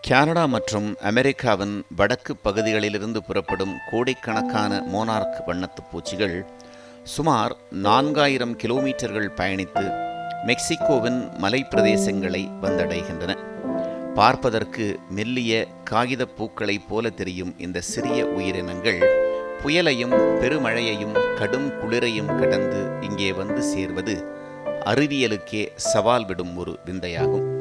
Canada மற்றும் அமெரிக்காவின் வடக்கு பகுதிகளிலிருந்து புறப்படும் கோடிக்கணக்கான மோனார்க் வண்ணத்துப் பூச்சிகள் சுமார் 4000 கிலோமீட்டர்கள் பயணித்து மெக்சிகோவின் மலைப்பிரதேசங்களை வந்தடைகின்றன. பார்ப்பதற்கு மெல்லிய காகிதப் பூக்களைப் போல தெரியும் இந்த சிறிய உயிரினங்கள் புயலையும் பெருமழையையும் கடும் குளிரையும் கடந்து இங்கே வந்து சேர்வது அறிவியலுக்கே சவால் விடும் ஒரு விந்தையாகும்.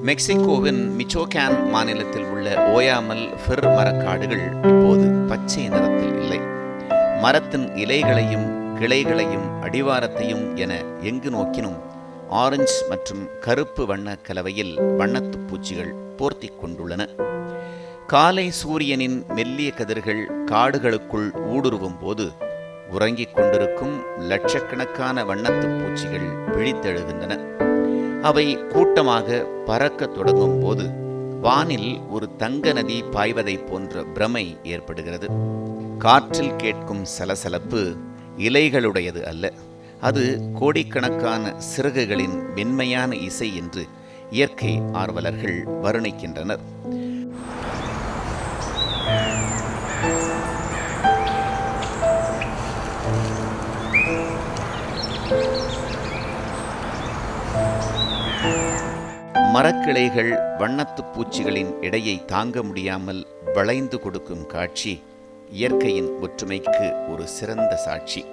மெக்சிகோவின் மிச்சோகான் மாநிலத்தில் உள்ள ஓயாமல் ஃபிர் மரக்காடுகள் இப்போது பச்சை நிறத்தில் இல்லை. மரத்தின் இலைகளையும் கிளைகளையும் அடிவாரத்தையும் என எங்கு நோக்கினும் ஆரஞ்சு மற்றும் கருப்பு வண்ண கலவையில் வண்ணத்துப் பூச்சிகள் போர்த்தி கொண்டுள்ளன. காலை சூரியனின் மெல்லிய கதிர்கள் காடுகளுக்குள் ஊடுருவும் போது உறங்கிக் கொண்டிருக்கும் லட்சக்கணக்கான வண்ணத்துப் பூச்சிகள் விழித்தெழுகின்றன. அவை கூட்டமாக பறக்க தொடங்கும் போது வானில் ஒரு தங்க நதி பாய்வதைப் போன்ற பிரமை ஏற்படுகிறது. காற்றில் கேட்கும் சலசலப்பு இலைகளுடையது அல்ல, அது கோடிக்கணக்கான சிறகுகளின் மென்மையான இசை என்று இயற்கை ஆர்வலர்கள் வர்ணிக்கின்றனர். மரக்கிளைகள் வண்ணத்துப் பூச்சிகளின் எடையை தாங்க முடியாமல் வளைந்து கொடுக்கும் காட்சி இயற்கையின் ஒற்றுமைக்கு ஒரு சிறந்த சாட்சி.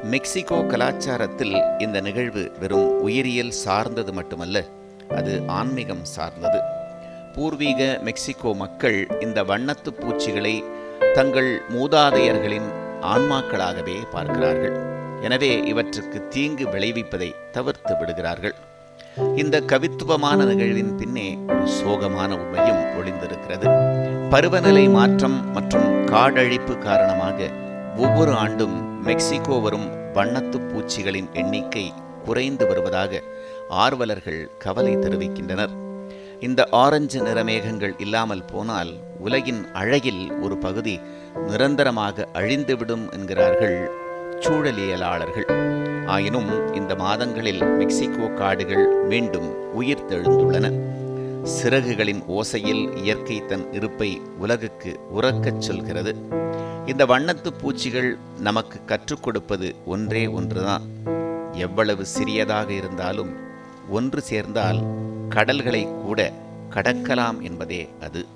மெக்சிகோ கலாச்சாரத்தில் இந்த நிகழ்வு வெறும் உயிரியல் சார்ந்தது மட்டுமல்ல, அது ஆன்மீகம் சார்ந்தது. பூர்வீக மெக்சிகோ மக்கள் இந்த வண்ணத்துப் பூச்சிகளை தங்கள் மூதாதையர்களின் ஆன்மாக்களாகவே பார்க்கிறார்கள். எனவே இவற்றுக்கு தீங்கு விளைவிப்பதை தவிர்த்து விடுகிறார்கள். இந்த கவித்துவமான நிகழ்வின் பின்னே ஒரு சோகமான உண்மையும் ஒளிந்திருக்கிறது. பருவநிலை மாற்றம் மற்றும் காடழிப்பு காரணமாக ஒவ்வொரு ஆண்டும் மெக்சிகோ வரும் வண்ணத்துப் பூச்சிகளின் எண்ணிக்கை குறைந்து வருவதாக ஆர்வலர்கள் கவலை தெரிவிக்கின்றனர். இந்த ஆரஞ்சு நிற மேகங்கள் இல்லாமல் போனால் உலகின் அழகில் ஒரு பகுதி நிரந்தரமாக அழிந்துவிடும் என்கிறார்கள் சூழலியலாளர்கள். ஆயினும் இந்த மாதங்களில் மெக்சிகோ காடுகள் மீண்டும் உயிர்த்தெழுந்துள்ளன. சிறகுகளின் ஓசையில் இயற்கை தன் இருப்பை உலகுக்கு உறக்கச் சொல்கிறது. இந்த வண்ணத்துப் பூச்சிகள் நமக்கு கற்றுக் கொடுப்பது ஒன்றே ஒன்றுதான். எவ்வளவு சிறியதாக இருந்தாலும் ஒன்று சேர்ந்தால் கடல்களை கூட கடக்கலாம் என்பதே அது.